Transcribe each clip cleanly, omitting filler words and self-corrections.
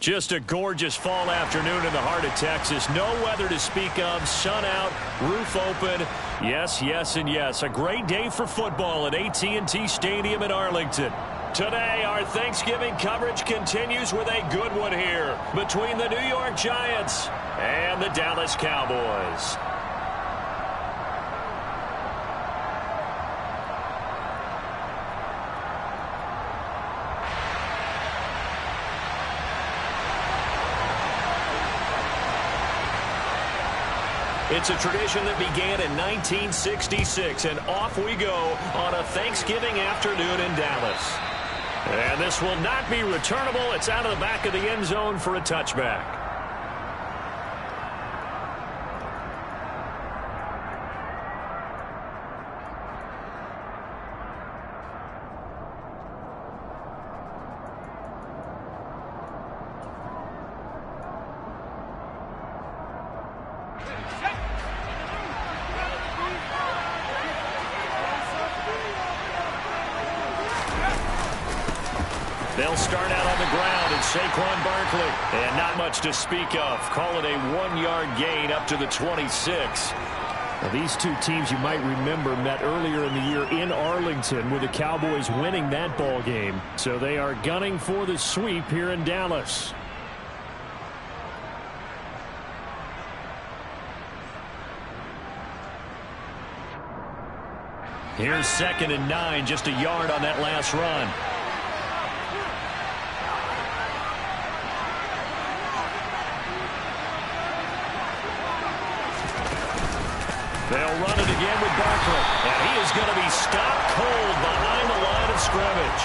Just a gorgeous fall afternoon in the heart of Texas. No weather to speak of. Sun out, roof open. Yes, yes, and yes. A great day for football at AT&T Stadium in Arlington. Today, our Thanksgiving coverage continues with a good one here between the New York Giants and the Dallas Cowboys. It's a tradition that began in 1966, and off we go on a Thanksgiving afternoon in Dallas. And this will not be returnable. It's out of the back of the end zone for a touchback. They'll start out on the ground, and Saquon Barkley. And not much to speak of. Call it a 1-yard gain up to the 26. Now, these two teams you might remember met earlier in the year in Arlington with the Cowboys winning that ball game. So they are gunning for the sweep here in Dallas. Here's 2nd and 9, just a yard on that last run. They'll run it again with Barkley. And he is going to be stopped cold behind the line of scrimmage.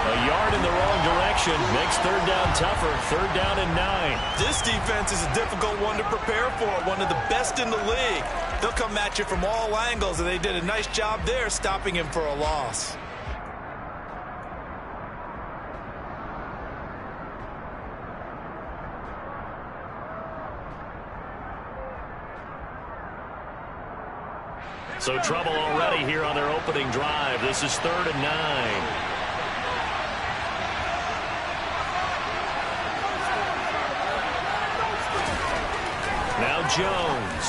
A yard in the wrong direction makes 3rd down tougher. 3rd down and 9. This defense is a difficult one to prepare for. One of the best in the league. They'll come at you from all angles, and they did a nice job there stopping him for a loss. So trouble already here on their opening drive. This is 3rd and 9. Now Jones.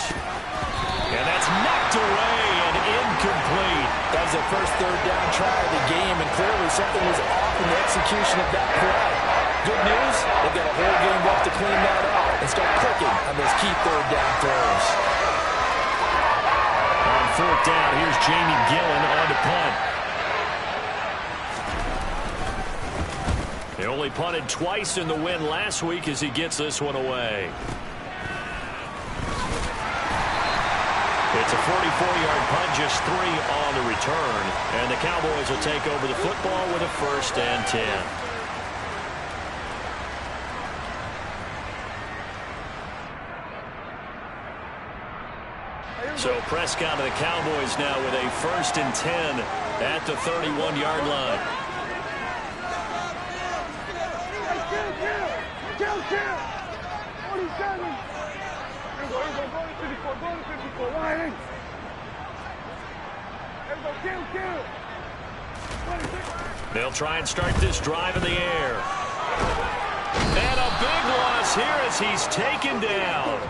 And that's knocked away and incomplete. That was their first 3rd down try of the game, and clearly something was off in the execution of that play. Good news, they've got a whole game left to clean that up and start clicking on those key 3rd down throws. 4th down, here's Jamie Gillen on to punt. They only punted twice in the win last week as he gets this one away. It's a 44-yard punt, just 3 on the return. And the Cowboys will take over the football with a 1st and 10. So Prescott and the Cowboys now with a 1st and 10 at the 31-yard line. They'll try and start this drive in the air. And a big loss here as he's taken down.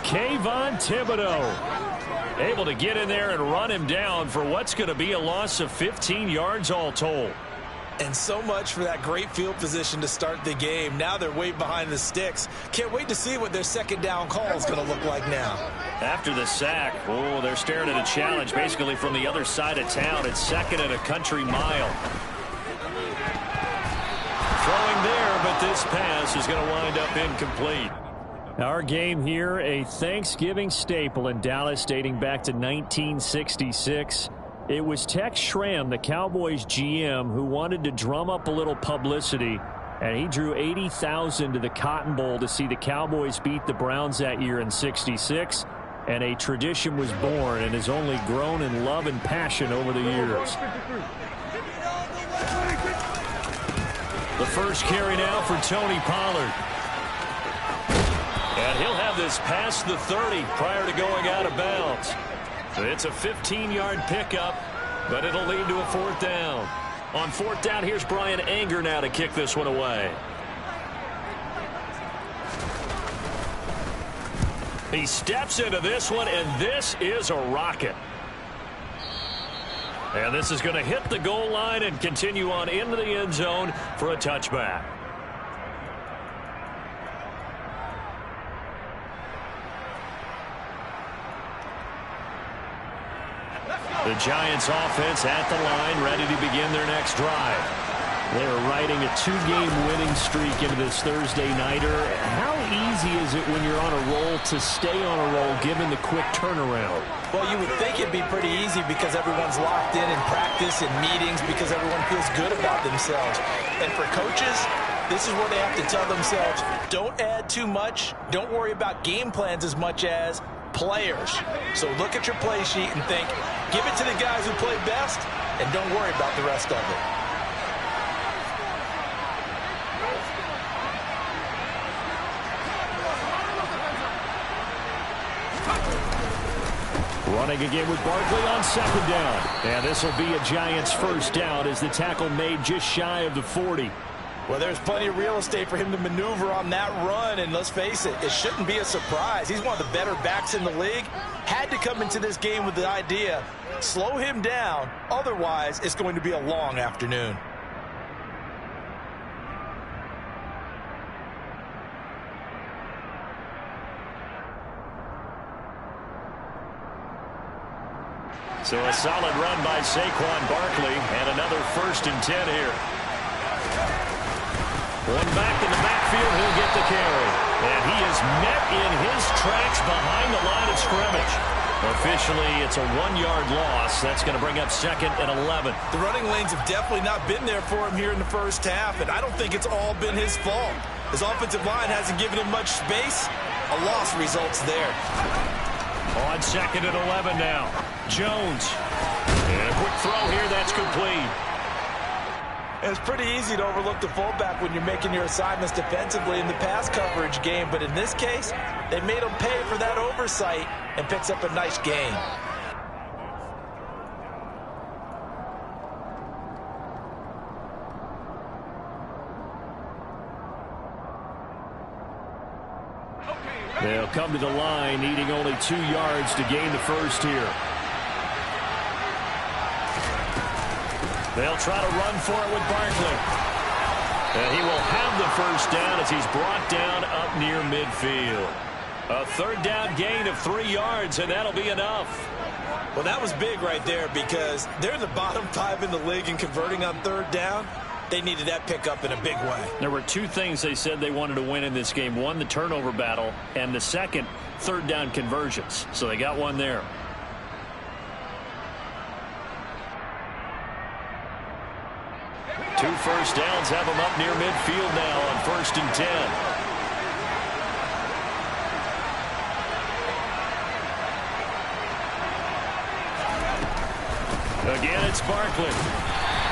Kayvon Thibodeaux able to get in there and run him down for what's going to be a loss of 15 yards all told. And so much for that great field position to start the game. Now they're way behind the sticks. Can't wait to see what their 2nd down call is going to look like now. After the sack, oh, they're staring at a challenge basically from the other side of town. It's 2nd and a country mile. Throwing there, but this pass is going to wind up incomplete. Our game here, a Thanksgiving staple in Dallas dating back to 1966. It was Tex Schramm, the Cowboys GM, who wanted to drum up a little publicity, and he drew 80,000 to the Cotton Bowl to see the Cowboys beat the Browns that year in '66, and a tradition was born and has only grown in love and passion over the years. The first carry now for Tony Pollard. And he'll have this past the 30 prior to going out of bounds. It's a 15-yard pickup, but it'll lead to a 4th down. On 4th down, here's Brian Anger now to kick this one away. He steps into this one, and this is a rocket. And this is going to hit the goal line and continue on into the end zone for a touchback. The Giants offense at the line, ready to begin their next drive. They are riding a 2-game winning streak into this Thursday nighter. How easy is it when you're on a roll to stay on a roll given the quick turnaround? Well, you would think it'd be pretty easy because everyone's locked in practice and meetings because everyone feels good about themselves. And for coaches, this is where they have to tell themselves, don't add too much. Don't worry about game plans as much as players. So look at your play sheet and think, give it to the guys who play best and don't worry about the rest of it. Running again with Barkley on second down. And this will be a Giants first down as the tackle made just shy of the 40. Well, there's plenty of real estate for him to maneuver on that run, and let's face it, it shouldn't be a surprise. He's one of the better backs in the league. Had to come into this game with the idea, slow him down, otherwise it's going to be a long afternoon. So a solid run by Saquon Barkley and another 1st and 10 here. One back in the backfield, he'll get the carry. And he is met in his tracks behind the line of scrimmage. Officially, it's a 1-yard loss. That's going to bring up 2nd and 11. The running lanes have definitely not been there for him here in the first half, and I don't think it's all been his fault. His offensive line hasn't given him much space. A loss results there. On 2nd and 11 now. Jones. And a quick throw here, that's complete. And it's pretty easy to overlook the fullback when you're making your assignments defensively in the pass coverage game, but in this case, they made him pay for that oversight and picks up a nice gain. They'll come to the line, needing only 2 yards to gain the first here. They'll try to run for it with Barkley. And he will have the first down as he's brought down up near midfield. A 3rd down gain of 3 yards, and that'll be enough. Well, that was big right there because they're in the bottom 5 in the league in converting on 3rd down. They needed that pickup in a big way. There were 2 things they said they wanted to win in this game. One, the turnover battle, and the second, 3rd down conversions. So they got one there. Two first downs have him up near midfield now on 1st and 10. Again, it's Barkley.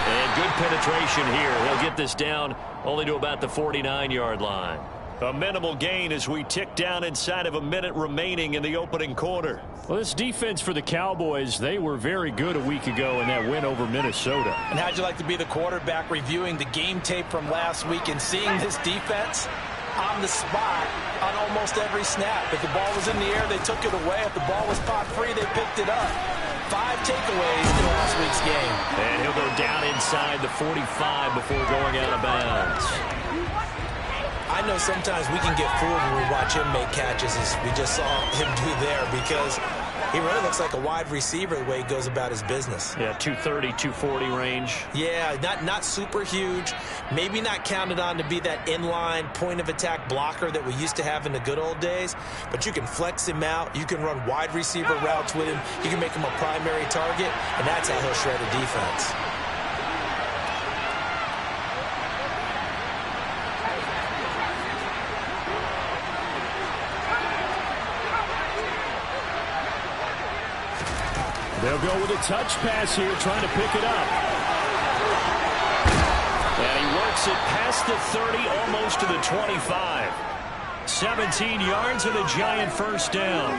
And good penetration here. He'll get this down only to about the 49-yard line. A minimal gain as we tick down inside of a minute remaining in the opening quarter. Well, this defense for the Cowboys, they were very good a week ago in that win over Minnesota. And how'd you like to be the quarterback reviewing the game tape from last week and seeing this defense on the spot on almost every snap? If the ball was in the air, they took it away. If the ball was popped free, they picked it up. 5 takeaways in last week's game. And he'll go down inside the 45 before going out of bounds. I know sometimes we can get fooled when we watch him make catches, as we just saw him do there, because he really looks like a wide receiver the way he goes about his business. Yeah, 230, 240 range. Yeah, not super huge. Maybe not counted on to be that inline point-of-attack blocker that we used to have in the good old days, but you can flex him out. You can run wide receiver routes with him. You can make him a primary target, and that's how he'll shred a defense. They'll go with a touch pass here, trying to pick it up. And he works it past the 30, almost to the 25. 17 yards and a Giant first down.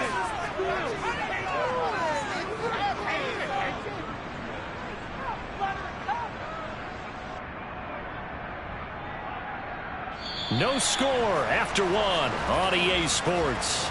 No score after one on EA Sports.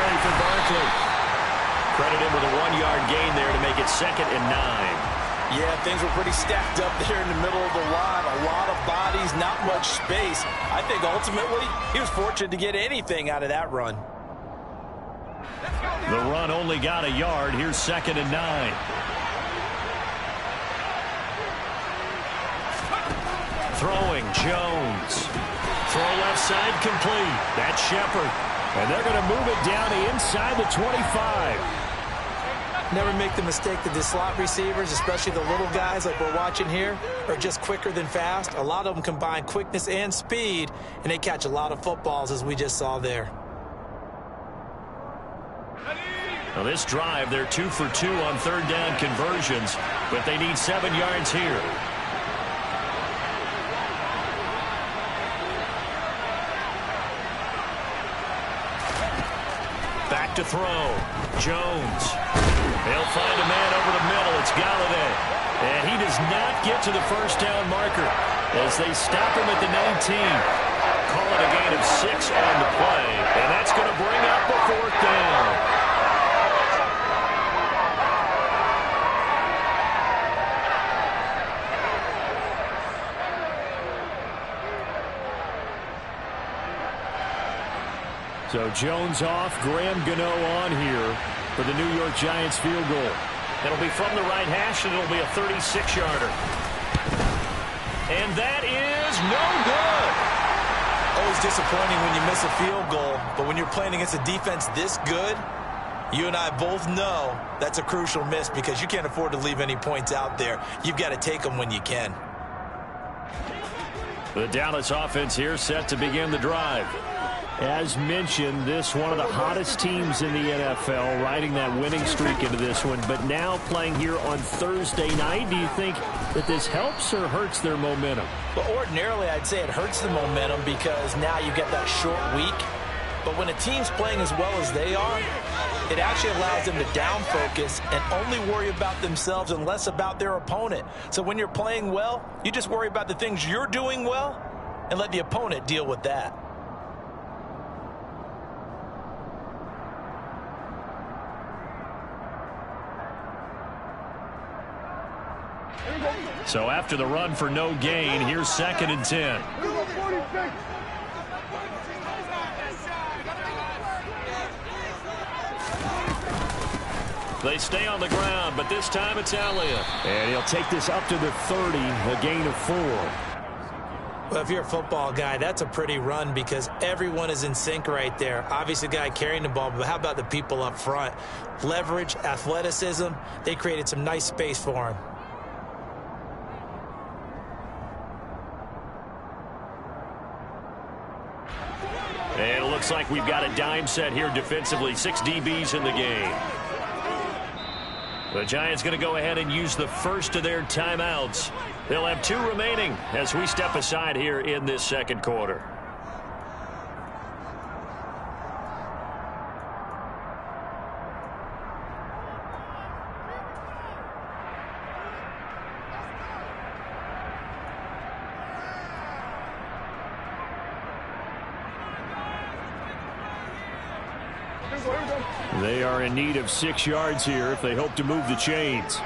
carry for Barkley. Credited with a 1-yard gain there to make it 2nd and 9. Yeah, things were pretty stacked up there in the middle of the line. A lot of bodies, not much space. I think ultimately he was fortunate to get anything out of that run. The run only got a yard. Here's 2nd and 9. Throwing, Jones. Throw left side complete. That's Shepard. And they're going to move it down to inside the 25. Never make the mistake that the slot receivers, especially the little guys like we're watching here, are just quicker than fast. A lot of them combine quickness and speed, and they catch a lot of footballs, as we just saw there. Now this drive, they're 2 for 2 on 3rd down conversions, but they need 7 yards here. Back to throw. Jones. They'll find a man over the middle. It's Galladay. And he does not get to the 1st down marker as they stop him at the 19. Call it a gain of 6 on the play. And that's going to bring up the 4th down. So Jones off, Graham Gano on here for the New York Giants field goal. It'll be from the right hash, and it'll be a 36-yarder. And that is no good. Always disappointing when you miss a field goal, but when you're playing against a defense this good, you and I both know that's a crucial miss because you can't afford to leave any points out there. You've got to take them when you can. The Dallas offense here set to begin the drive. As mentioned, this one of the hottest teams in the NFL, riding that winning streak into this one, but now playing here on Thursday night. Do you think that this helps or hurts their momentum? Well, ordinarily, I'd say it hurts the momentum because now you get that short week. But when a team's playing as well as they are, it actually allows them to down focus and only worry about themselves and less about their opponent. So when you're playing well, you just worry about the things you're doing well and let the opponent deal with that. So after the run for no gain, here's 2nd and 10. They stay on the ground, but this time it's Elliott. And he'll take this up to the 30, a gain of 4. Well, if you're a football guy, that's a pretty run because everyone is in sync right there. Obviously, the guy carrying the ball, but how about the people up front? Leverage, athleticism, they created some nice space for him. And it looks like we've got a dime set here defensively. 6 DBs in the game. The Giants going to go ahead and use the first of their timeouts. They'll have 2 remaining as we step aside here in this 2nd quarter. They are in need of 6 yards here if they hope to move the chains.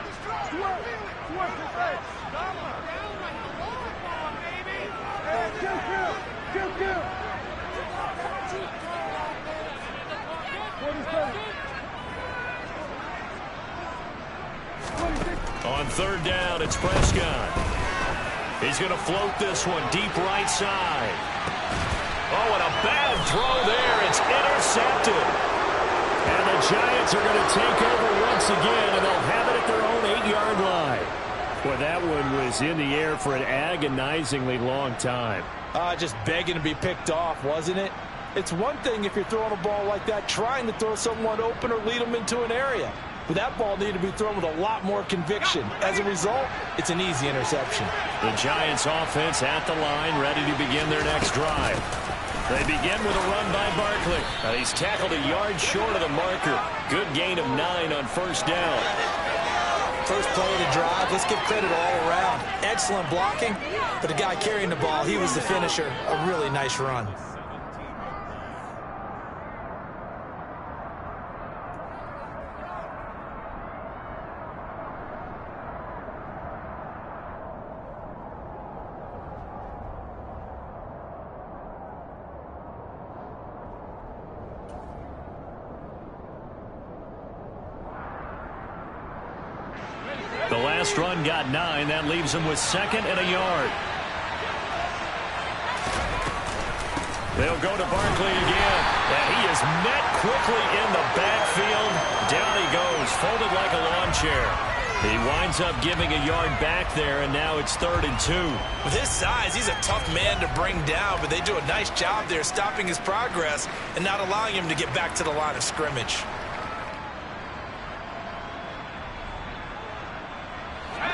On 3rd down, it's Prescott. He's going to float this one deep right side. Oh, and a bad throw there. It's intercepted. And the Giants are going to take over once again, and they'll have it at their own 8-yard line. Well, that one was in the air for an agonizingly long time. Just begging to be picked off, wasn't it? It's one thing if you're throwing a ball like that, trying to throw someone open or lead them into an area. But that ball needed to be thrown with a lot more conviction. As a result, it's an easy interception. The Giants offense at the line, ready to begin their next drive. They begin with a run by Barkley. He's tackled a yard short of the marker. Good gain of 9 on 1st down. First play of the drive, let's give credit all around. Excellent blocking, but the guy carrying the ball, he was the finisher. A really nice run. last run got 9. That leaves him with 2nd and a yard. They'll go to Barkley again. And he is met quickly in the backfield. Down he goes, folded like a lawn chair. He winds up giving a yard back there, and now it's 3rd and 2. With his size, he's a tough man to bring down, but they do a nice job there stopping his progress and not allowing him to get back to the line of scrimmage.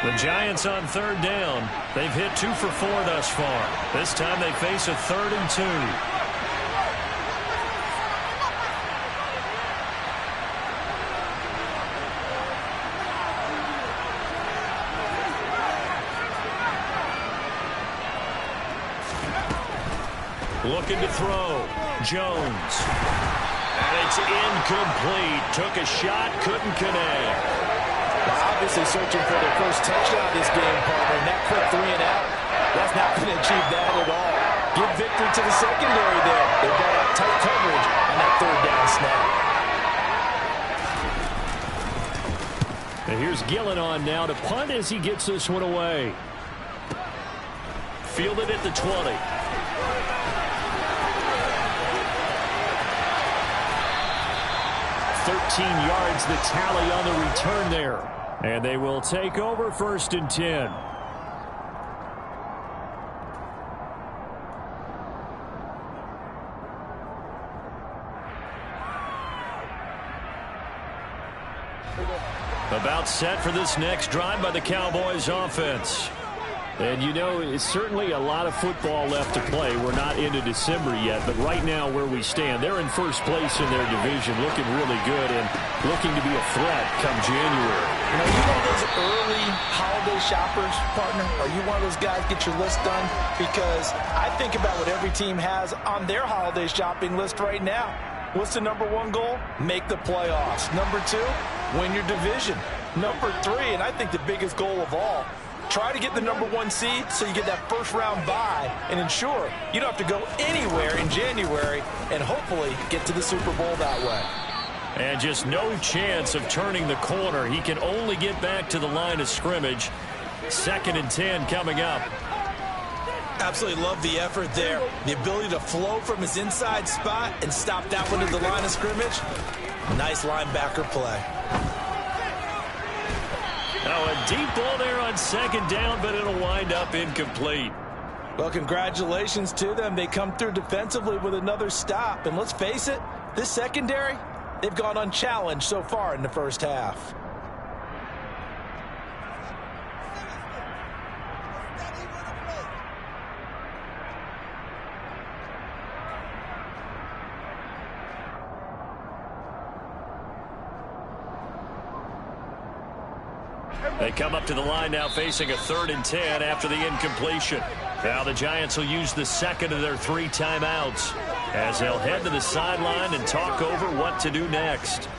The Giants on 3rd down. They've hit 2 for 4 thus far. This time they face a 3rd and 2. Looking to throw. Jones. And it's incomplete. Took a shot, couldn't connect. Obviously searching for their first touchdown this game, partner. And that quick 3 and out, that's not going to achieve that at all. Give victory to the secondary there. They brought out tight coverage on that 3rd down snap. And here's Gillen on now to punt as he gets this one away. Fielded at the 20. 13 yards the tally on the return there. And they will take over 1st and 10. About set for this next drive by the Cowboys offense. And you know, it's certainly a lot of football left to play. We're not into December yet, but right now where we stand, they're in 1st place in their division, looking really good and looking to be a threat come January. You know, you one of those early holiday shoppers, partner? Are you one of those guys get your list done? Because I think about what every team has on their holiday shopping list right now. What's the number 1 goal? Make the playoffs. Number 2, win your division. Number 3, and I think the biggest goal of all, try to get the number 1 seed so you get that 1st round bye and ensure you don't have to go anywhere in January and hopefully get to the Super Bowl that way. And just no chance of turning the corner. He can only get back to the line of scrimmage. 2nd and 10 coming up. Absolutely love the effort there. The ability to flow from his inside spot and stop that one at the line of scrimmage. Nice linebacker play. Oh, a deep ball there on 2nd down, but it'll wind up incomplete. Well, congratulations to them. They come through defensively with another stop. And let's face it, this secondary, they've gone unchallenged so far in the 1st half. They come up to the line now facing a 3rd and 10 after the incompletion. Now the Giants will use the 2nd of their 3 timeouts as they'll head to the sideline and talk over what to do next.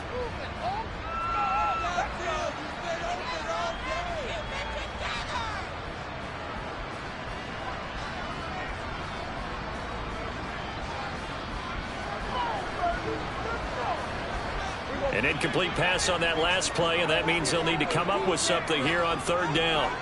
An incomplete pass on that last play, and that means they'll need to come up with something here on 3rd down.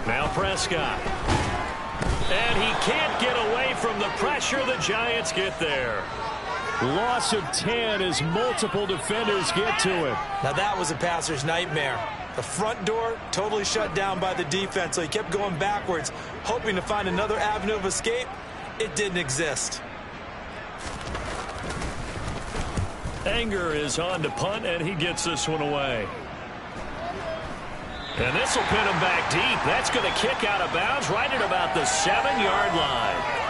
Now Prescott. And he can't get away from the pressure. The Giants get there. Loss of 10 as multiple defenders get to him. Now that was a passer's nightmare. The front door totally shut down by the defense, so he kept going backwards, hoping to find another avenue of escape. It didn't exist. Anger is on to punt, and he gets this one away. And this will pin him back deep. That's going to kick out of bounds right at about the 7-yard line.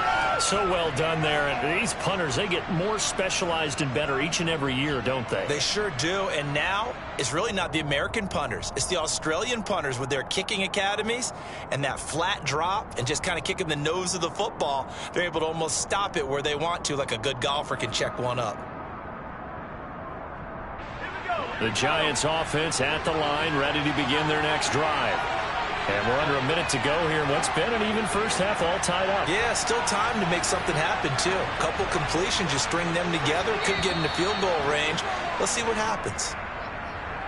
So well done there. And these punters, they get more specialized and better each and every year, don't they? They sure do. And now it's really not the American punters. It's the Australian punters with their kicking academies and that flat drop and just kind of kicking the nose of the football. They're able to almost stop it where they want to, like a good golfer can check one up. The Giants offense at the line, ready to begin their next drive. And we're under a minute to go here in what's been an even first half, all tied up. Yeah, still time to make something happen, too. A couple completions, you string them together, could get into field goal range. Let's see what happens.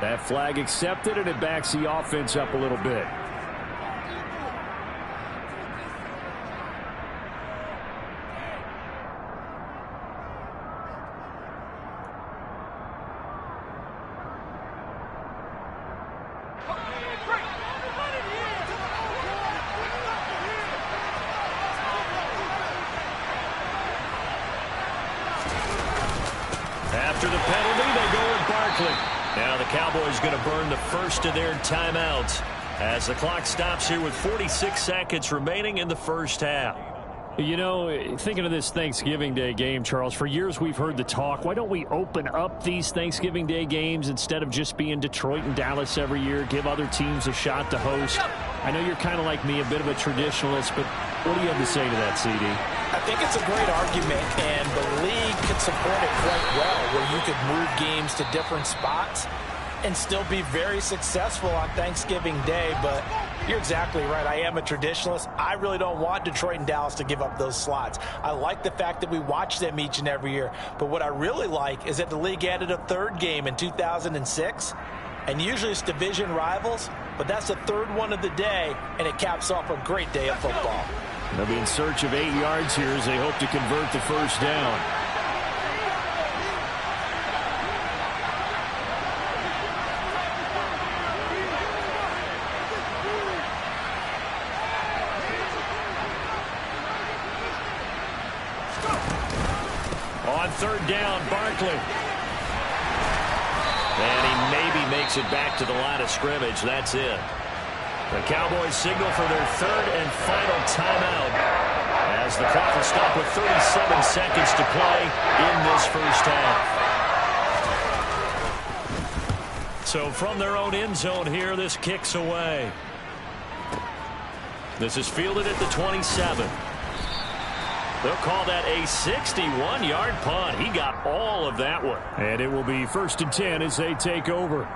That flag accepted, and it backs the offense up a little bit. After the penalty, they go with Barkley. Now the Cowboys going to burn the first of their timeouts as the clock stops here with 46 seconds remaining in the first half. You know, thinking of this Thanksgiving Day game, Charles, for years we've heard the talk, why don't we open up these Thanksgiving Day games instead of just being Detroit and Dallas every year, give other teams a shot to host? I know you're kind of like me, a bit of a traditionalist, but what do you have to say to that, CD? I think it's a great argument, and the league could support it quite well, where you could move games to different spots and still be very successful on Thanksgiving Day. But you're exactly right. I am a traditionalist. I really don't want Detroit and Dallas to give up those slots. I like the fact that we watch them each and every year. But what I really like is that the league added a third game in 2006. And usually it's division rivals, but that's the third one of the day, and it caps off a great day of football. They'll be in search of 8 yards here as they hope to convert the first down. On third down, Barkley. And he maybe makes it back to the line of scrimmage. That's it. The Cowboys signal for their third and final timeout as the clock will stop with 37 seconds to play in this first half. So from their own end zone here, this kicks away. This is fielded at the 27. They'll call that a 61-yard punt. He got all of that one. And it will be 1st and 10 as they take over.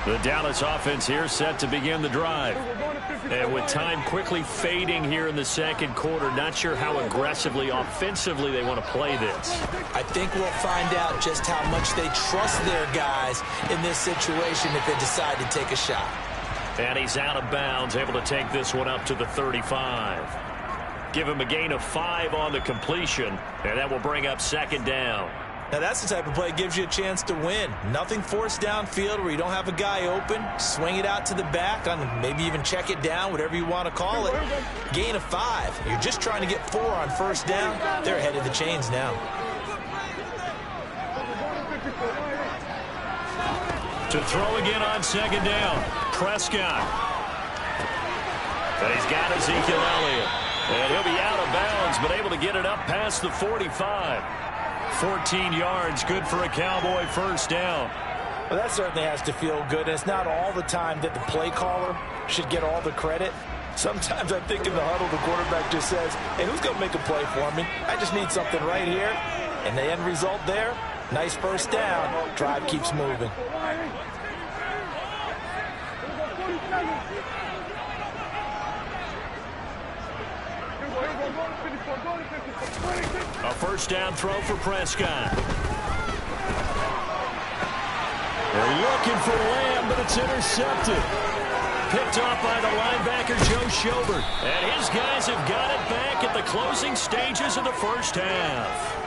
The Dallas offense here set to begin the drive. And with time quickly fading here in the second quarter, not sure how aggressively, offensively they want to play this. I think we'll find out just how much they trust their guys in this situation if they decide to take a shot. And he's out of bounds, able to take this one up to the 35. Give him a gain of 5 on the completion, and that will bring up second down. Now, that's the type of play that gives you a chance to win. Nothing forced downfield where you don't have a guy open. Swing it out to the back, maybe even check it down, whatever you want to call it. Gain of 5. You're just trying to get 4 on first down. They're ahead of the chains now. To throw again on second down, Prescott. And he's got Ezekiel Elliott. And he'll be out of bounds, but able to get it up past the 45. 14 yards, good for a Cowboy first down. Well, that certainly has to feel good. It's not all the time that the play caller should get all the credit. Sometimes I think in the huddle, the quarterback just says, hey, who's going to make a play for me? I just need something right here. And the end result there, nice first down. Drive keeps moving. A first down throw for Prescott. They're looking for Lamb, but it's intercepted. Picked off by the linebacker, Joe Schobert. And his guys have got it back at the closing stages of the first half.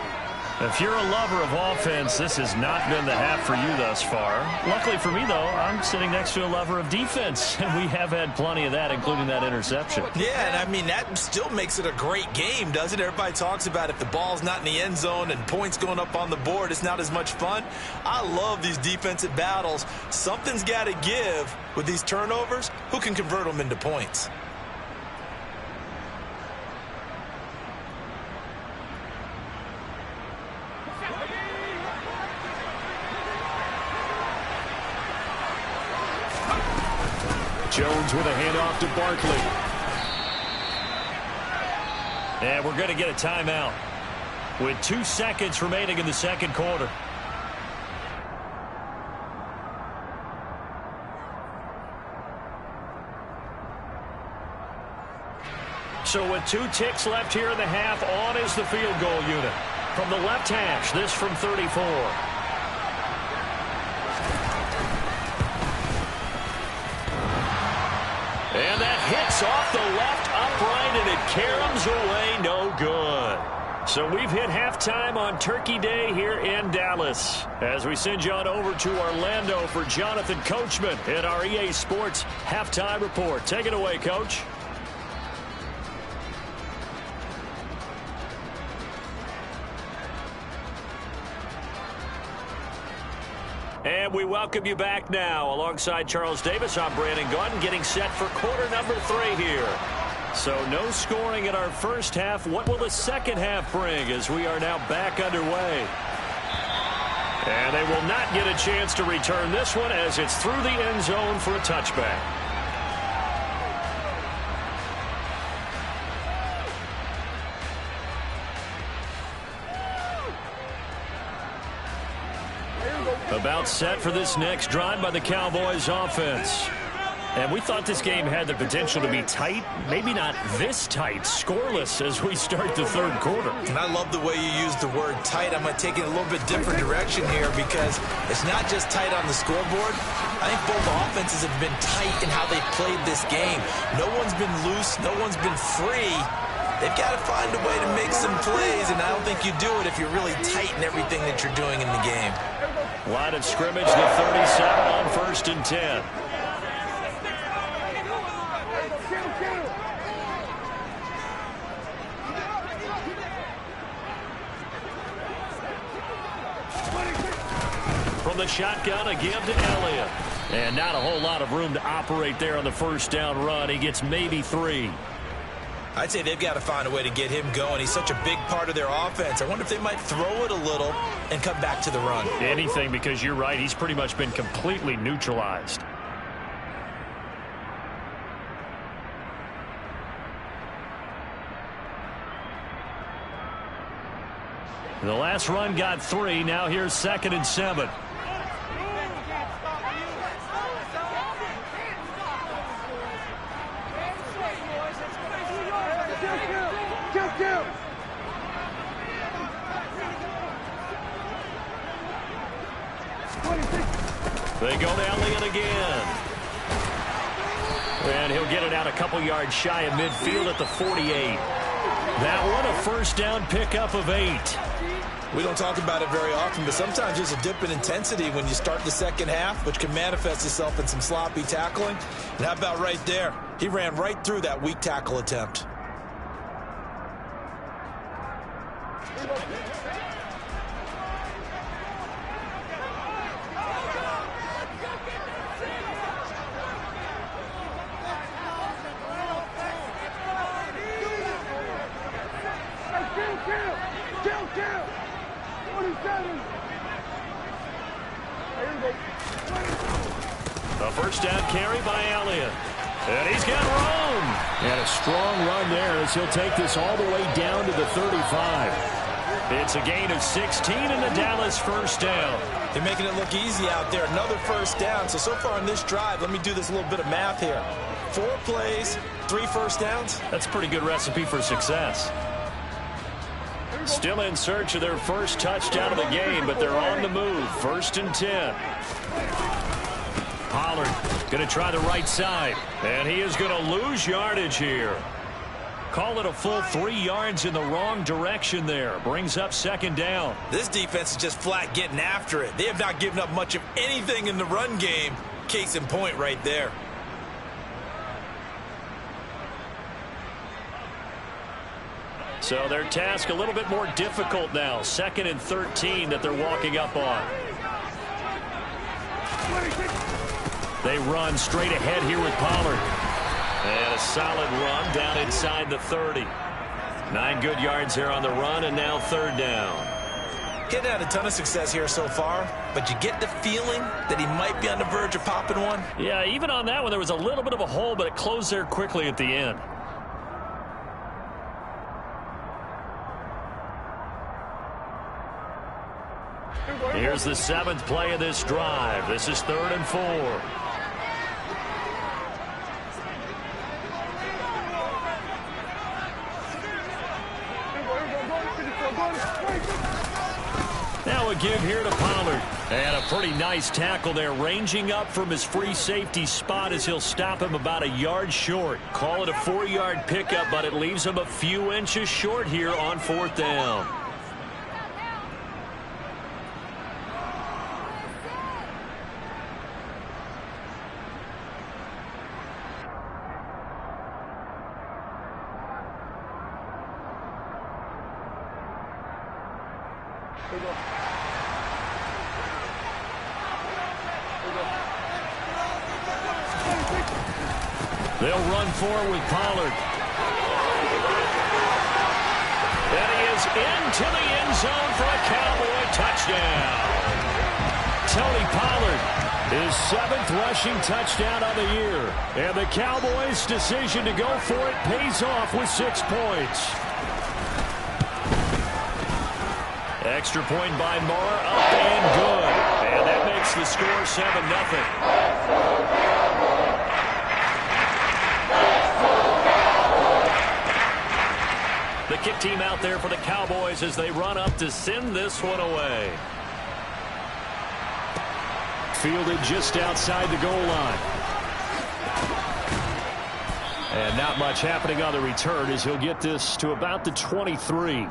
If you're a lover of offense, this has not been the half for you thus far. Luckily for me, though, I'm sitting next to a lover of defense, and we have had plenty of that, including that interception. Yeah, and I mean, that still makes it a great game, doesn't it? Everybody talks about if the ball's not in the end zone and points going up on the board, it's not as much fun. I love these defensive battles. Something's got to give with these turnovers. Who can convert them into points? Jones with a handoff to Barkley. And we're going to get a timeout with 2 seconds remaining in the second quarter. So with 2 ticks left here in the half, on is the field goal unit. From the left hash, this from 34. And that hits off the left upright, and it caroms away, no good. So we've hit halftime on Turkey Day here in Dallas. As we send you on over to Orlando for Jonathan Coachman in our EA Sports Halftime Report. Take it away, Coach. And we welcome you back now. Alongside Charles Davis, I'm Brandon Gaudin, getting set for quarter number 3 here. So no scoring in our first half. What will the second half bring as we are now back underway? And they will not get a chance to return this one as it's through the end zone for a touchback. About set for this next drive by the Cowboys offense. And we thought this game had the potential to be tight, maybe not this tight, scoreless as we start the third quarter. And I love the way you use the word tight. I'm going to take it a little bit different direction here because it's not just tight on the scoreboard. I think both offenses have been tight in how they've played this game. No one's been loose. No one's been free. They've got to find a way to make some plays, and I don't think you do it if you're really tight in everything that you're doing in the game. Line of scrimmage, the 37 on 1st and 10. From the shotgun, a give to Elliott. And not a whole lot of room to operate there on the first down run. He gets maybe 3. I'd say they've got to find a way to get him going. He's such a big part of their offense. I wonder if they might throw it a little and come back to the run. Anything, because you're right. He's pretty much been completely neutralized. The last run got 3. Now here's 2nd and 7. They go to Elliott again. And he'll get it out a couple yards shy of midfield at the 48. That one a first down pickup of 8. We don't talk about it very often, but sometimes there's a dip in intensity when you start the second half, which can manifest itself in some sloppy tackling. And how about right there? He ran right through that weak tackle attempt. A first down carry by Elliott. And he's got room. And a strong run there as he'll take this all the way down to the 35. It's a gain of 16 and a Dallas first down. They're making it look easy out there. Another first down. So far in this drive, let me do this little bit of math here. 4 plays, 3 first downs. That's a pretty good recipe for success. Still in search of their first touchdown of the game, but they're on the move. 1st and 10. Pollard going to try the right side, and he is going to lose yardage here. Call it a full 3 yards in the wrong direction there. Brings up 2nd down. This defense is just flat getting after it. They have not given up much of anything in the run game. Case in point right there. So their task a little bit more difficult now. 2nd and 13 that they're walking up on. They run straight ahead here with Pollard. And a solid run down inside the 30. 9 good yards here on the run, and now 3rd down. He hasn't had a ton of success here so far, but you get the feeling that he might be on the verge of popping one. Yeah, even on that one, there was a little bit of a hole, but it closed there quickly at the end. Here's the 7th play of this drive. This is 3rd and 4. Now a give here to Pollard. And a pretty nice tackle there, ranging up from his free safety spot as he'll stop him about a yard short. Call it a 4-yard pickup, but it leaves him a few inches short here on 4th down. They'll run forward with Pollard. And he is into the end zone for a Cowboy touchdown. Tony Pollard, his 7th rushing touchdown of the year. And the Cowboys' decision to go for it pays off with 6 points. Extra point by Marr, up and good. And that makes the score 7-0. The kick team out there for the Cowboys as they run up to send this one away. Fielded just outside the goal line. And not much happening on the return as he'll get this to about the 23.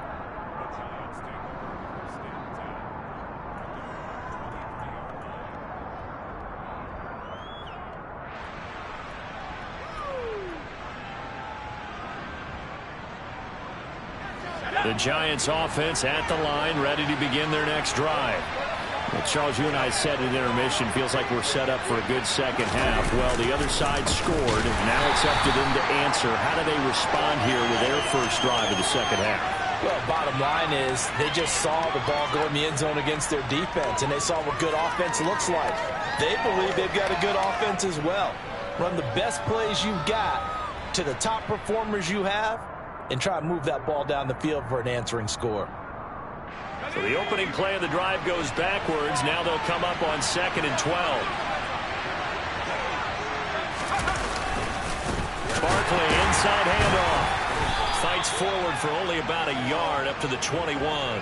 The Giants offense at the line, ready to begin their next drive. Well, Charles, you and I said at intermission, feels like we're set up for a good second half. Well, the other side scored. Now it's up to them to answer. How do they respond here with their first drive of the second half? Well, bottom line is they just saw the ball go in the end zone against their defense, and they saw what good offense looks like. They believe they've got a good offense as well. Run the best plays you've got to the top performers you have, and try to move that ball down the field for an answering score. So the opening play of the drive goes backwards. Now they'll come up on 2nd and 12. Barkley, inside handoff. Fights forward for only about a yard up to the 21.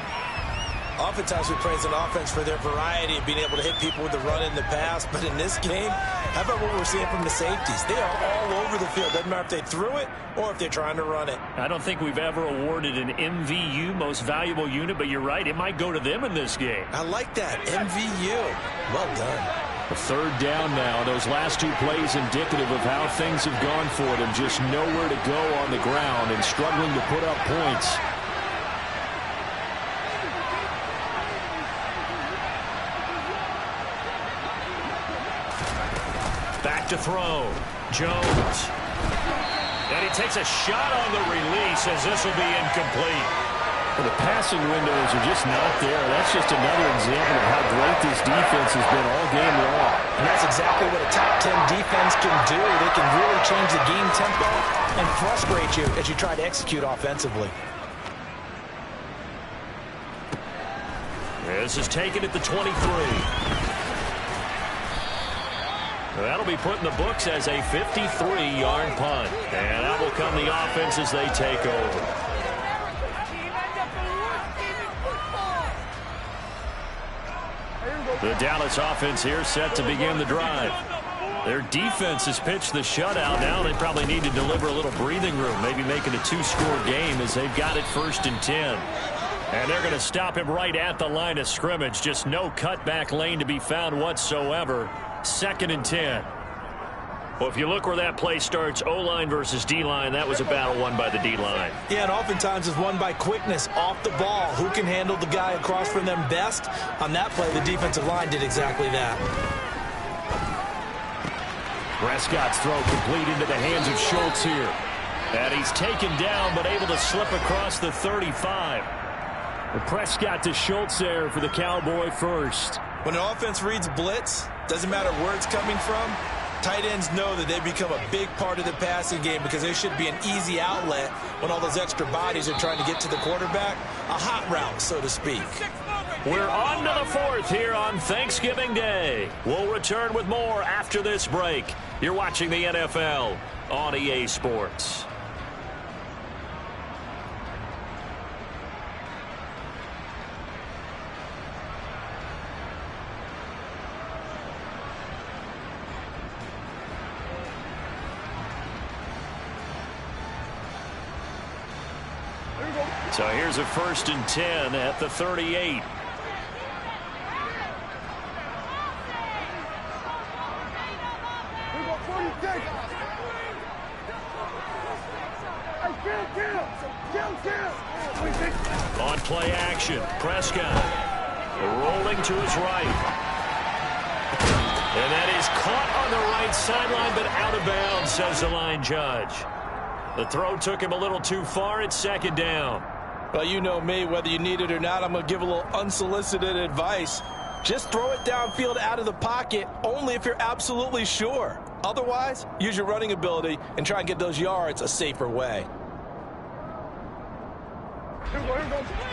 Oftentimes we praise an offense for their variety of being able to hit people with the run in the pass. But in this game, how about what we're seeing from the safeties? They are all over the field. Doesn't matter if they threw it or if they're trying to run it. I don't think we've ever awarded an MVU, most valuable unit, but you're right. It might go to them in this game. I like that. MVU. Well done. A 3rd down now. Those last 2 plays indicative of how things have gone for them. Just nowhere to go on the ground and struggling to put up points. Back to throw. Jones. And he takes a shot on the release as this will be incomplete. Well, the passing windows are just not there. That's just another example of how great this defense has been all game long. And that's exactly what a top 10 defense can do. They can really change the game tempo and frustrate you as you try to execute offensively. This is taken at the 23. That'll be put in the books as a 53-yard punt. And out will come the offense as they take over. The Dallas offense here set to begin the drive. Their defense has pitched the shutout. Now they probably need to deliver a little breathing room, maybe make it a 2-score game as they've got it 1st and 10. And they're going to stop him right at the line of scrimmage. Just no cutback lane to be found whatsoever. 2nd and 10. Well, if you look where that play starts, O-line versus D-line, that was a battle won by the D-line. Yeah, and oftentimes it's won by quickness off the ball. Who can handle the guy across from them best? On that play, the defensive line did exactly that. Prescott's throw complete into the hands of Schultz here. And he's taken down but able to slip across the 35. And Prescott to Schultz there for the Cowboy first. When an offense reads blitz, doesn't matter where it's coming from, tight ends know that they become a big part of the passing game because they should be an easy outlet when all those extra bodies are trying to get to the quarterback. A hot route, so to speak. We're on to the fourth here on Thanksgiving Day. We'll return with more after this break. You're watching the NFL on EA Sports. So here's a 1st and 10 at the 38. On play action, Prescott rolling to his right. And that is caught on the right sideline, but out of bounds, says the line judge. The throw took him a little too far. It's 2nd down. Well, you know me, whether you need it or not, I'm going to give a little unsolicited advice. Just throw it downfield out of the pocket, only if you're absolutely sure. Otherwise, use your running ability and try and get those yards a safer way.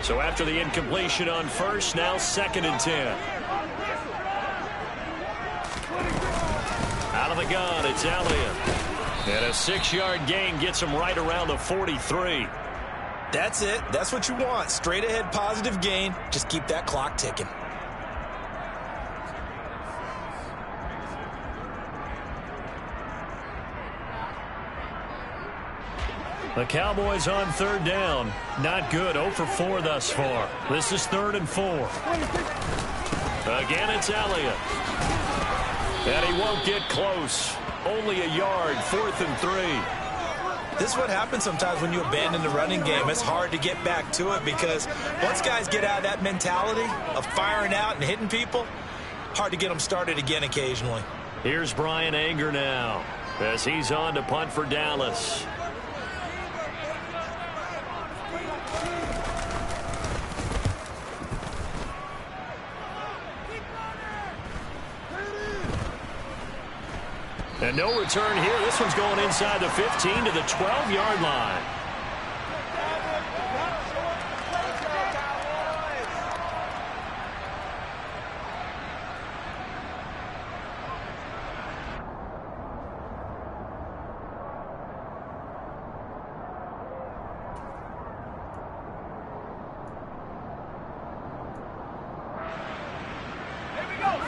So after the incompletion on first, now 2nd and 10. Out of the gun, it's Elliott. And a 6-yard gain gets him right around the 43. That's it. That's what you want. Straight ahead positive gain. Just keep that clock ticking. The Cowboys on 3rd down. Not good. 0 for 4 thus far. This is 3rd and 4. Again, it's Elliott. And he won't get close. Only a yard. 4th and 3. This is what happens sometimes when you abandon the running game. It's hard to get back to it because once guys get out of that mentality of firing out and hitting people, hard to get them started again occasionally. Here's Brian Anger now as he's on to punt for Dallas. And no return here. This one's going inside the 15 to the 12-yard line.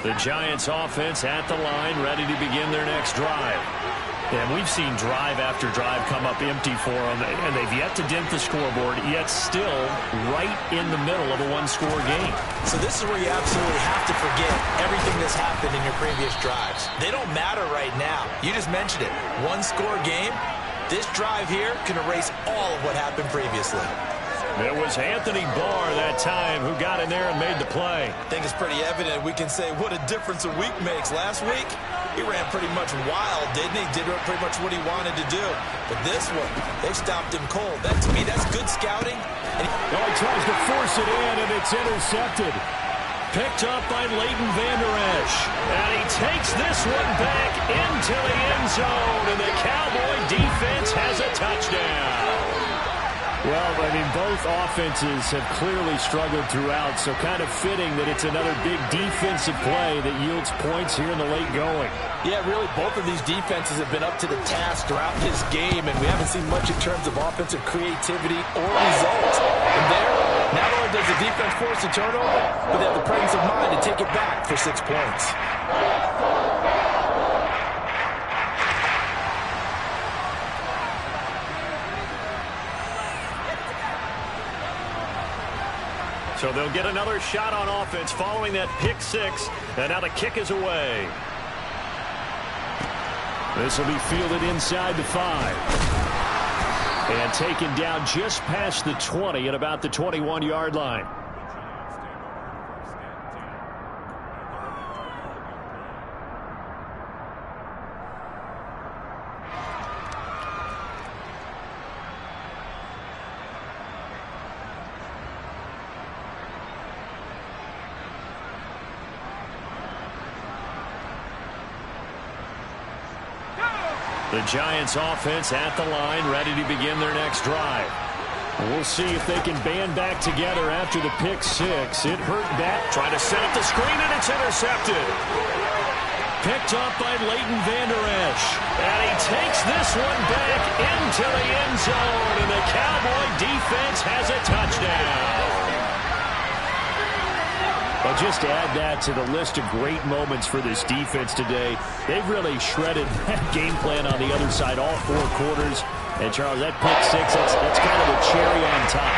The Giants offense at the line, ready to begin their next drive. And we've seen drive after drive come up empty for them, and they've yet to dent the scoreboard, yet still right in the middle of a one-score game. So this is where you absolutely have to forget everything that's happened in your previous drives. They don't matter right now. You just mentioned it. One-score game. This drive here can erase all of what happened previously. It was Anthony Barr that time who got in there and made the play. I think it's pretty evident. We can say what a difference a week makes. Last week, he ran pretty much wild, didn't he? Did pretty much what he wanted to do. But this one, they stopped him cold. That, to me, that's good scouting. And he tries to force it in, and it's intercepted. Picked up by Leighton Vander Esch. And he takes this one back into the end zone. And the Cowboy defense has a touchdown. Well, I mean, both offenses have clearly struggled throughout, so kind of fitting that it's another big defensive play that yields points here in the late going. Yeah, really, both of these defenses have been up to the task throughout this game, and we haven't seen much in terms of offensive creativity or results. And there, not only does the defense force a turnover, but they have the presence of mind to take it back for 6 points. So they'll get another shot on offense following that pick six. And now the kick is away. This will be fielded inside the 5. And taken down just past the 20 at about the 21-yard line. The Giants offense at the line, ready to begin their next drive. We'll see if they can band back together after the pick six. It hurt back. Trying to set up the screen, and it's intercepted. Picked up by Leighton Vander Esch. And he takes this one back into the end zone, and the Cowboy defense has a touchdown. Well, just to add that to the list of great moments for this defense today, they've really shredded that game plan on the other side all four quarters. And, Charles, that pick six, that's kind of a cherry on top.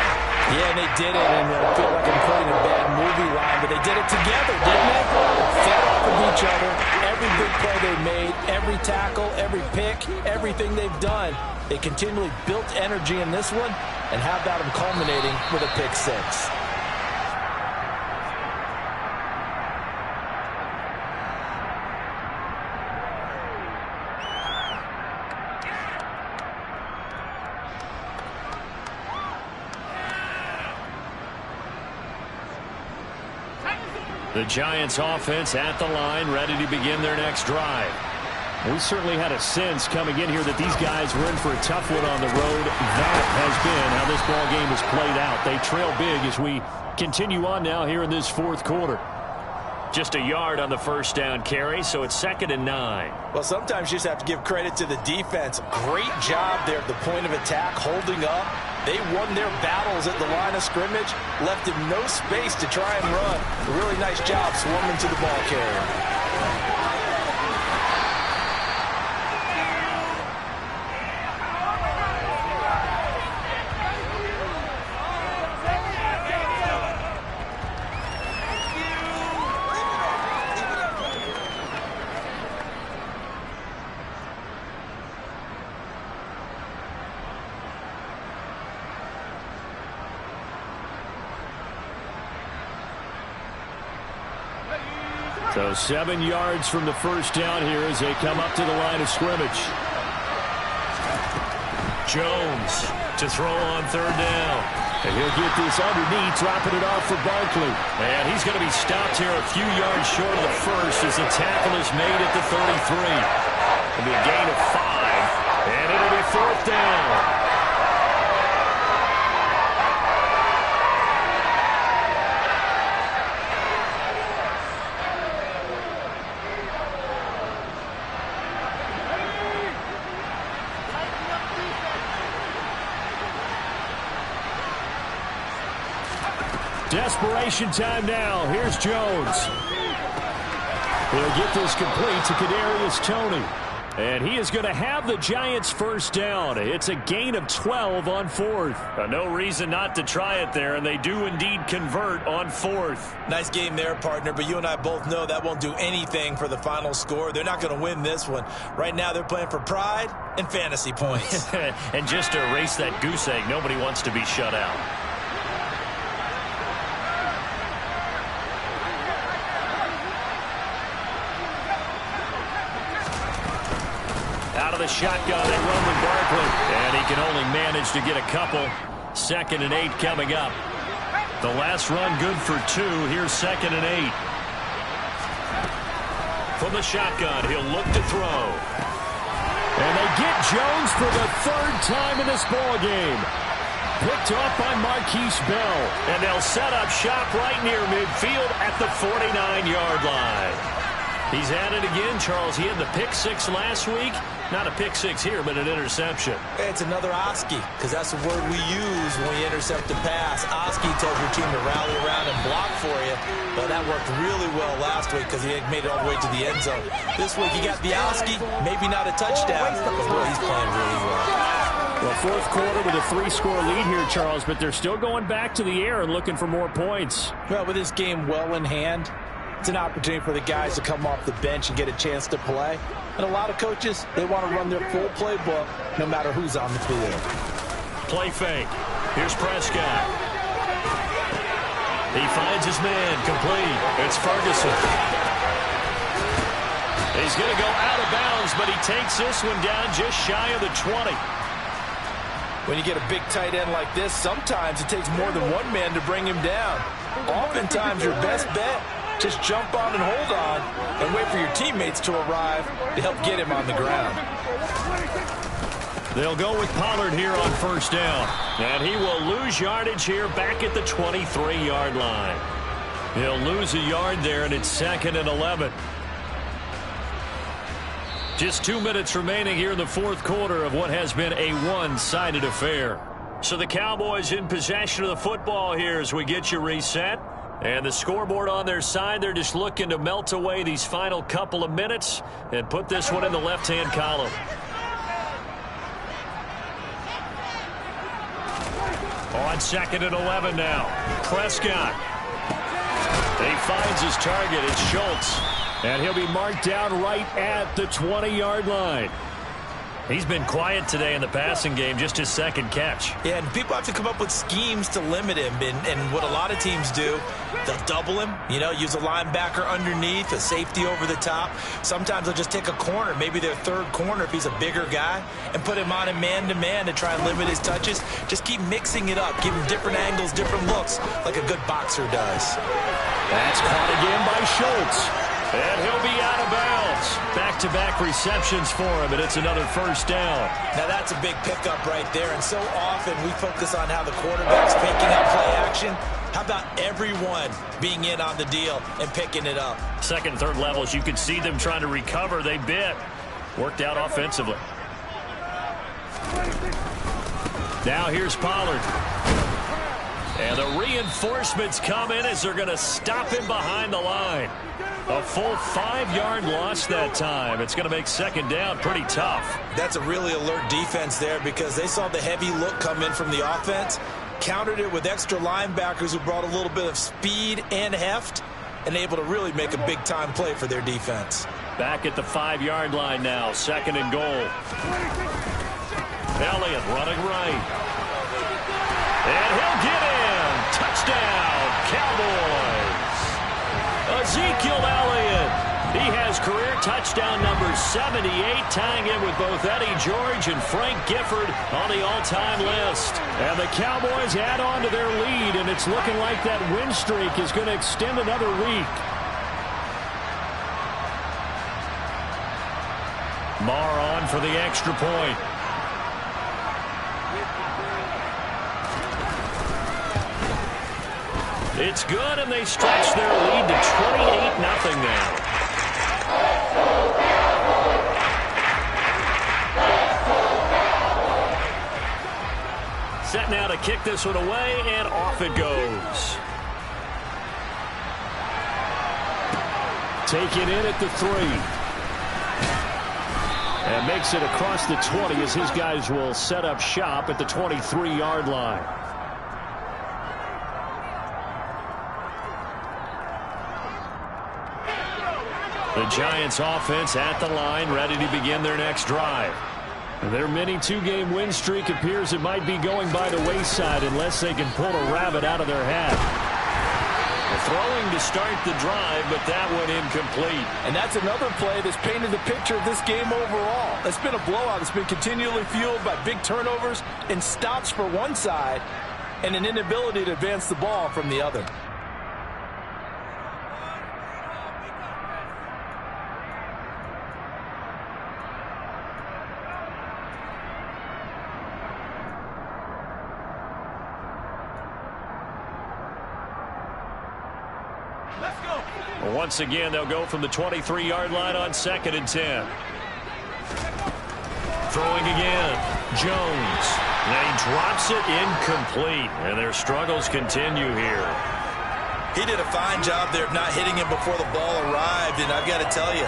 Yeah, and they did it, and I feel like I'm putting a bad movie line, but they did it together, didn't they? Fed off of each other. Every big play they made, every tackle, every pick, everything they've done, they continually built energy in this one, and how about them culminating with a pick six? The Giants offense at the line, ready to begin their next drive. We certainly had a sense coming in here that these guys were in for a tough one on the road. That has been how this ball game has played out. They trail big as we continue on now here in this fourth quarter. Just a yard on the first down carry, so it's 2nd and 9. Well, sometimes you just have to give credit to the defense. Great job there at the point of attack, holding up. They won their battles at the line of scrimmage, left him no space to try and run. A really nice job swarming to the ball carrier. So 7 yards from the first down here as they come up to the line of scrimmage. Jones to throw on 3rd down. And he'll get this underneath, dropping it off for Barkley. And he's going to be stopped here a few yards short of the first as the tackle is made at the 33. It'll be a gain of 5, and it'll be 4th down. Desperation time now. Here's Jones. He'll get this complete to Kadarius Toney. And he is going to have the Giants first down. It's a gain of 12 on 4th. No reason not to try it there, and they do indeed convert on 4th. Nice game there, partner, but you and I both know that won't do anything for the final score. They're not going to win this one. Right now they're playing for pride and fantasy points. And just to erase that goose egg, nobody wants to be shut out. Out of the shotgun, they run with Barkley. And he can only manage to get a couple. 2nd and 8 coming up. The last run good for 2. Here's 2nd and 8. From the shotgun, he'll look to throw. And they get Jones for the 3rd time in this ball game. Picked off by Marquise Bell. And they'll set up shop right near midfield at the 49-yard line. He's at it again, Charles. He had the pick 6 last week. Not a pick 6 here, but an interception. It's another Oski, because that's the word we use when we intercept a pass. Oski tells your team to rally around and block for you. But that worked really well last week because he had made it all the way to the end zone. This week you got the Oski, maybe not a touchdown, but boy, he's playing really well. Well, fourth quarter with a 3-score lead here, Charles, but they're still going back to the air and looking for more points. Well, with this game well in hand, it's an opportunity for the guys to come off the bench and get a chance to play. And a lot of coaches, they want to run their full playbook no matter who's on the field. Play fake. Here's Prescott. He finds his man complete. It's Ferguson. He's going to go out of bounds, but he takes this one down just shy of the 20. When you get a big tight end like this, sometimes it takes more than one man to bring him down. Oftentimes, your best bet, just jump on and hold on and wait for your teammates to arrive to help get him on the ground. They'll go with Pollard here on first down. And he will lose yardage here back at the 23-yard line. He'll lose a yard there, and it's 2nd and 11. Just 2 minutes remaining here in the fourth quarter of what has been a one-sided affair. So the Cowboys in possession of the football here as we get you reset. And the scoreboard on their side, they're just looking to melt away these final couple of minutes and put this one in the left-hand column. On 2nd and 11 now. Prescott. He finds his target. It's Schultz. And he'll be marked down right at the 20-yard line. He's been quiet today in the passing game, just his second catch. Yeah, and people have to come up with schemes to limit him. And what a lot of teams do, they'll double him, use a linebacker underneath, a safety over the top. Sometimes they'll just take a corner, maybe their third corner if he's a bigger guy, and put him on a man-to-man to try and limit his touches. Just keep mixing it up, give him different angles, different looks, like a good boxer does. That's caught again by Schultz. And he'll be out of bounds. Back-to-back receptions for him, and it's another first down. Now that's a big pickup right there, and so often we focus on how the quarterback's picking up play action. How about everyone being in on the deal and picking it up? Second and third levels, you can see them trying to recover. They bit. Worked out offensively. Now here's Pollard. And the reinforcements come in as they're going to stop him behind the line. A full 5-yard loss that time. It's going to make second down pretty tough. That's a really alert defense there because they saw the heavy look come in from the offense, countered it with extra linebackers who brought a little bit of speed and heft, and able to really make a big-time play for their defense. Back at the 5-yard line now, 2nd and goal. Elliott running right. And he'll get in. Touchdown, Cowboys. Ezekiel Elliott. He has career touchdown number 78, tying in with both Eddie George and Frank Gifford on the all-time list. And the Cowboys add on to their lead, and it's looking like that win streak is going to extend another week. Marr on for the extra point. It's good, and they stretch their lead to 28-0 now. Set now to kick this one away, and off it goes. Taken in at the 3. And makes it across the 20 as his guys will set up shop at the 23-yard line. The Giants offense at the line, ready to begin their next drive. Their mini 2-game win streak appears it might be going by the wayside unless they can pull a rabbit out of their hat. Throwing to start the drive, but that one incomplete. And that's another play that's painted the picture of this game overall. It's been a blowout. It's been continually fueled by big turnovers and stops for one side and an inability to advance the ball from the other. Once again, they'll go from the 23-yard line on 2nd and 10. Throwing again. Jones. And he drops it incomplete. And their struggles continue here. He did a fine job there of not hitting him before the ball arrived. And I've got to tell you,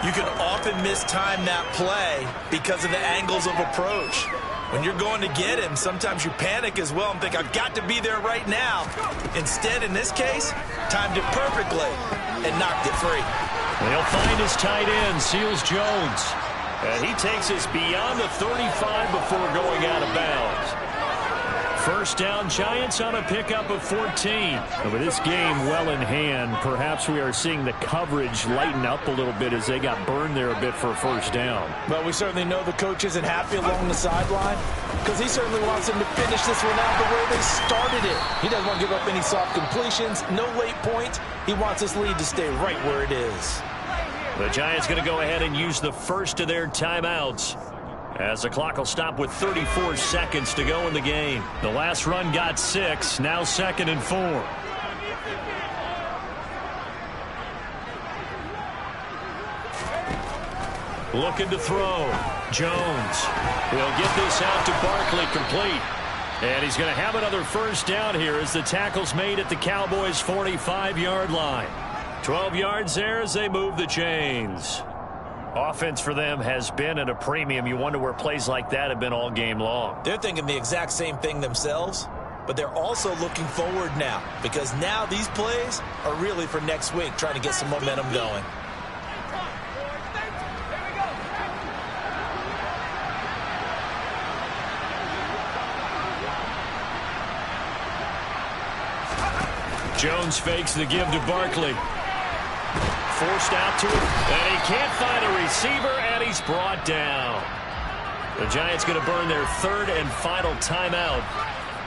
you can often mistime that play because of the angles of approach. When you're going to get him, sometimes you panic as well and think, I've got to be there right now. Instead, in this case, timed it perfectly and knocked it free. They'll find his tight end, Seals Jones. And he takes us beyond the 35 before going out of bounds. First down, Giants on a pickup of 14. With this game well in hand, perhaps we are seeing the coverage lighten up a little bit as they got burned there a bit for a first down. But we certainly know the coach isn't happy along the sideline because he certainly wants them to finish this one out the way they started it. He doesn't want to give up any soft completions, no late points. He wants this lead to stay right where it is. The Giants going to go ahead and use the first of their timeouts. As the clock will stop with 34 seconds to go in the game. The last run got 6, now 2nd and 4. Looking to throw. Jones. He'll get this out to Barkley, complete. And he's going to have another first down here as the tackle's made at the Cowboys' 45-yard line. 12 yards there as they move the chains. Offense for them has been at a premium. You wonder where plays like that have been all game long. They're thinking the exact same thing themselves, but they're also looking forward now because now these plays are really for next week, trying to get some momentum going. Jones fakes the give to Barkley. Forced out to him, and he can't find a receiver, and he's brought down. The Giants going to burn their 3rd and final timeout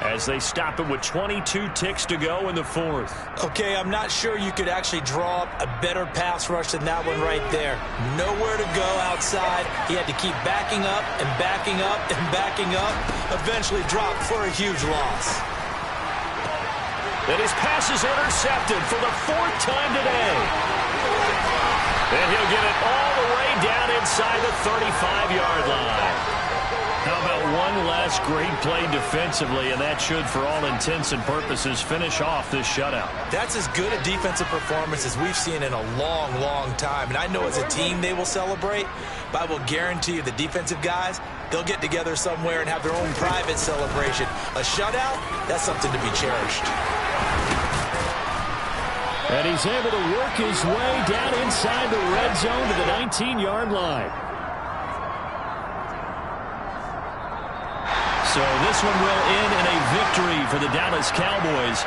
as they stop it with 22 ticks to go in the 4th. Okay, I'm not sure you could actually draw up a better pass rush than that one right there. Nowhere to go outside. He had to keep backing up and backing up and backing up. Eventually dropped for a huge loss. And his pass is intercepted for the 4th time today. And he'll get it all the way down inside the 35-yard line. How about one last great play defensively, and that should, for all intents and purposes, finish off this shutout. That's as good a defensive performance as we've seen in a long, long time. And I know as a team they will celebrate, but I will guarantee you the defensive guys, they'll get together somewhere and have their own private celebration. A shutout, that's something to be cherished. And he's able to work his way down inside the red zone to the 19-yard line. So this one will end in a victory for the Dallas Cowboys.